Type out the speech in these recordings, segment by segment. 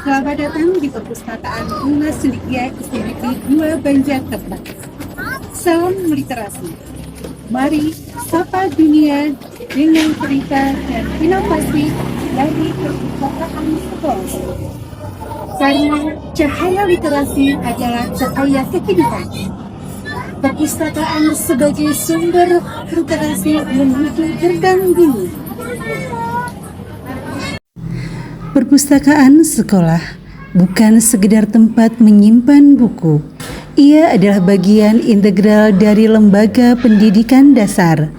Selamat datang di perpustakaan Bunga Cendekia SDGT 2 Banjartepok. Salam literasi. Mari sapa dunia dengan cerita dan inovasi dari perpustakaan sekolah. Karena cahaya literasi adalah cahaya kehidupan. Perpustakaan sebagai sumber literasi menuju gerbang bumi. Perpustakaan sekolah bukan sekedar tempat menyimpan buku. Ia adalah bagian integral dari lembaga pendidikan dasar,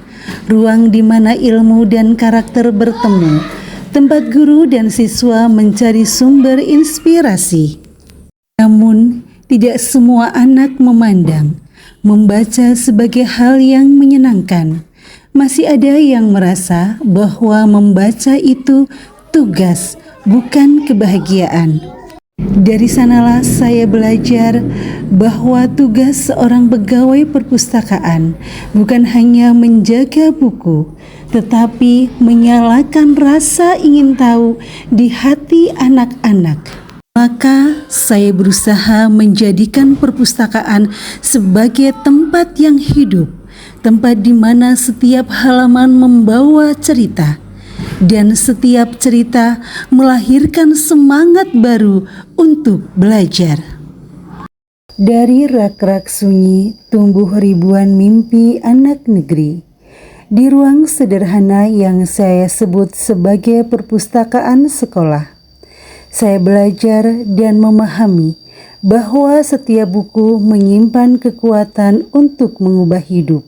ruang di mana ilmu dan karakter bertemu, tempat guru dan siswa mencari sumber inspirasi. Namun, tidak semua anak memandang membaca sebagai hal yang menyenangkan. Masih ada yang merasa bahwa membaca itu tugas, bukan kebahagiaan. Dari sanalah saya belajar bahwa tugas seorang pegawai perpustakaan bukan hanya menjaga buku, tetapi menyalakan rasa ingin tahu di hati anak-anak. Maka saya berusaha menjadikan perpustakaan sebagai tempat yang hidup, tempat di mana setiap halaman membawa cerita. Dan setiap cerita melahirkan semangat baru untuk belajar. Dari rak-rak sunyi tumbuh ribuan mimpi anak negeri. Di ruang sederhana yang saya sebut sebagai perpustakaan sekolah, saya belajar dan memahami bahwa setiap buku menyimpan kekuatan untuk mengubah hidup.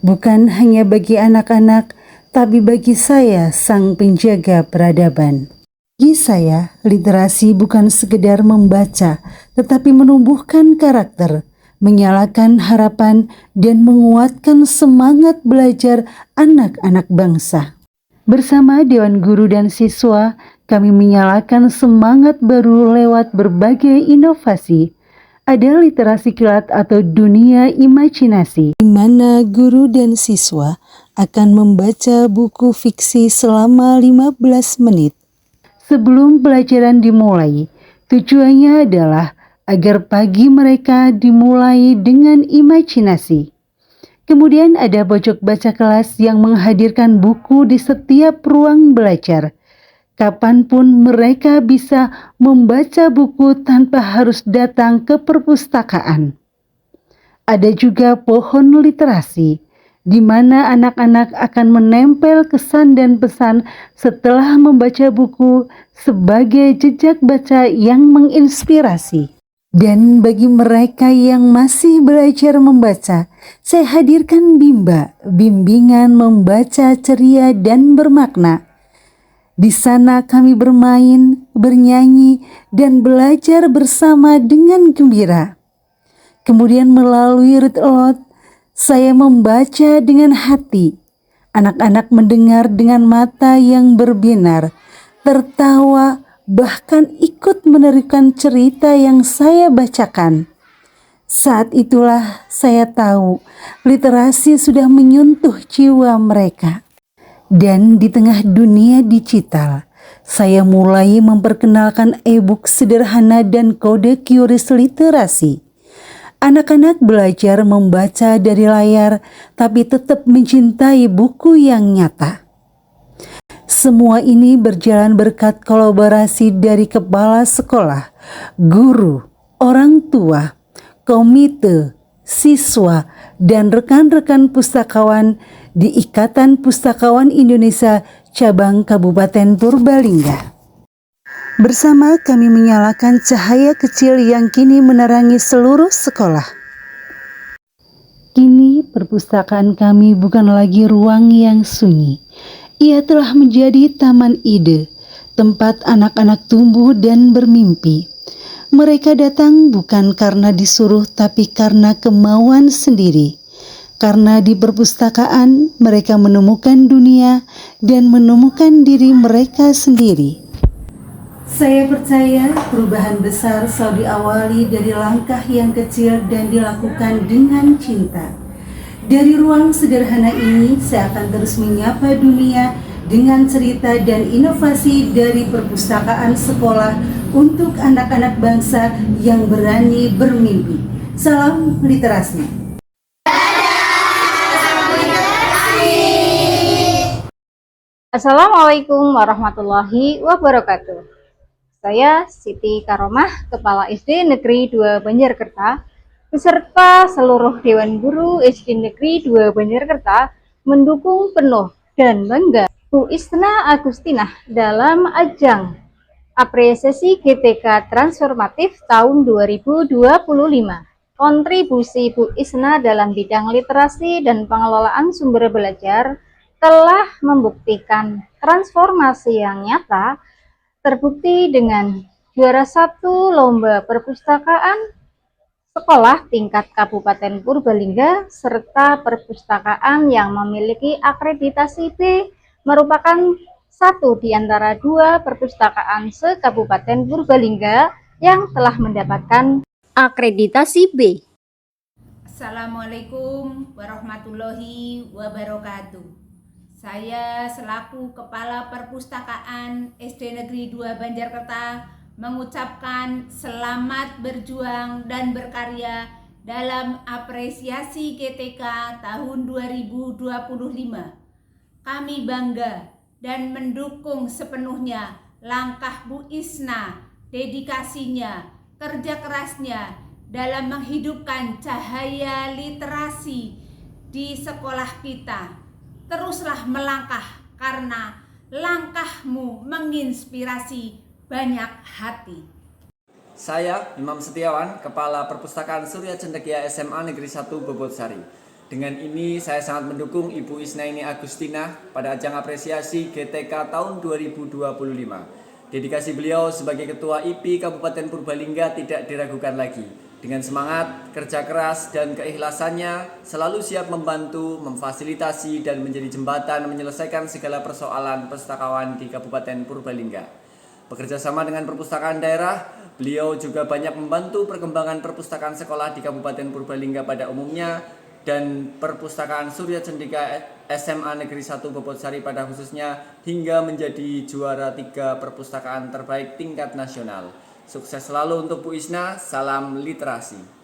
Bukan hanya bagi anak-anak, tapi bagi saya, sang penjaga peradaban. Bagi saya, literasi bukan sekedar membaca, tetapi menumbuhkan karakter, menyalakan harapan, dan menguatkan semangat belajar anak-anak bangsa. Bersama Dewan Guru dan Siswa, kami menyalakan semangat baru lewat berbagai inovasi. Ada literasi kilat atau dunia imajinasi, di mana guru dan siswa akan membaca buku fiksi selama 15 menit. Sebelum pelajaran dimulai, tujuannya adalah agar pagi mereka dimulai dengan imajinasi. Kemudian ada pojok baca kelas yang menghadirkan buku di setiap ruang belajar. Kapanpun mereka bisa membaca buku tanpa harus datang ke perpustakaan. Ada juga pohon literasi, di mana anak-anak akan menempel kesan dan pesan setelah membaca buku sebagai jejak baca yang menginspirasi. Dan bagi mereka yang masih belajar membaca, saya hadirkan Bimba, bimbingan membaca ceria dan bermakna. Di sana kami bermain, bernyanyi, dan belajar bersama dengan gembira. Kemudian melalui read aloud, saya membaca dengan hati. Anak-anak mendengar dengan mata yang berbinar, tertawa, bahkan ikut meneruskan cerita yang saya bacakan. Saat itulah saya tahu literasi sudah menyentuh jiwa mereka. Dan di tengah dunia digital, saya mulai memperkenalkan e-book sederhana dan kode QRIS literasi. Anak-anak belajar membaca dari layar, tapi tetap mencintai buku yang nyata. Semua ini berjalan berkat kolaborasi dari kepala sekolah, guru, orang tua, komite, siswa, dan rekan-rekan pustakawan di Ikatan Pustakawan Indonesia Cabang Kabupaten Purbalingga. Bersama kami menyalakan cahaya kecil yang kini menerangi seluruh sekolah. Kini perpustakaan kami bukan lagi ruang yang sunyi. Ia telah menjadi taman ide, tempat anak-anak tumbuh dan bermimpi. Mereka datang bukan karena disuruh, tapi karena kemauan sendiri. Karena di perpustakaan mereka menemukan dunia dan menemukan diri mereka sendiri. Saya percaya perubahan besar selalu diawali dari langkah yang kecil dan dilakukan dengan cinta. Dari ruang sederhana ini, saya akan terus menyapa dunia dengan cerita dan inovasi dari perpustakaan sekolah untuk anak-anak bangsa yang berani bermimpi. Salam literasi. Assalamualaikum warahmatullahi wabarakatuh. Saya Siti Karomah, Kepala SD Negeri 2 Banjarkerta, beserta seluruh Dewan Guru SD Negeri 2 Banjarkerta mendukung penuh dan bangga Bu Isna Agustinah dalam ajang apresiasi GTK Transformatif tahun 2025. Kontribusi Bu Isna dalam bidang literasi dan pengelolaan sumber belajar telah membuktikan transformasi yang nyata, terbukti dengan juara 1 lomba perpustakaan sekolah tingkat Kabupaten Purbalingga serta perpustakaan yang memiliki akreditasi B merupakan satu di antara 2 perpustakaan se-Kabupaten Purbalingga yang telah mendapatkan akreditasi B. Assalamualaikum warahmatullahi wabarakatuh. Saya selaku Kepala Perpustakaan SD Negeri 2 Banjarkerta mengucapkan selamat berjuang dan berkarya dalam apresiasi GTK tahun 2025. Kami bangga dan mendukung sepenuhnya langkah Bu Isna, dedikasinya, kerja kerasnya dalam menghidupkan cahaya literasi di sekolah kita. Teruslah melangkah karena langkahmu menginspirasi banyak hati. Saya Imam Setiawan, Kepala Perpustakaan Surya Cendekia SMA Negeri 1 Bobotsari. Dengan ini saya sangat mendukung Ibu Isnaini Agustinah pada ajang apresiasi GTK tahun 2025. Dedikasi beliau sebagai Ketua IP Kabupaten Purbalingga tidak diragukan lagi. Dengan semangat, kerja keras, dan keikhlasannya selalu siap membantu, memfasilitasi, dan menjadi jembatan menyelesaikan segala persoalan pustakawan di Kabupaten Purbalingga. Bekerja sama dengan perpustakaan daerah, beliau juga banyak membantu perkembangan perpustakaan sekolah di Kabupaten Purbalingga pada umumnya dan perpustakaan Surya Cendekia SMA Negeri 1 Bobotsari pada khususnya hingga menjadi juara 3 perpustakaan terbaik tingkat nasional. Sukses selalu untuk Bu Isna, salam literasi.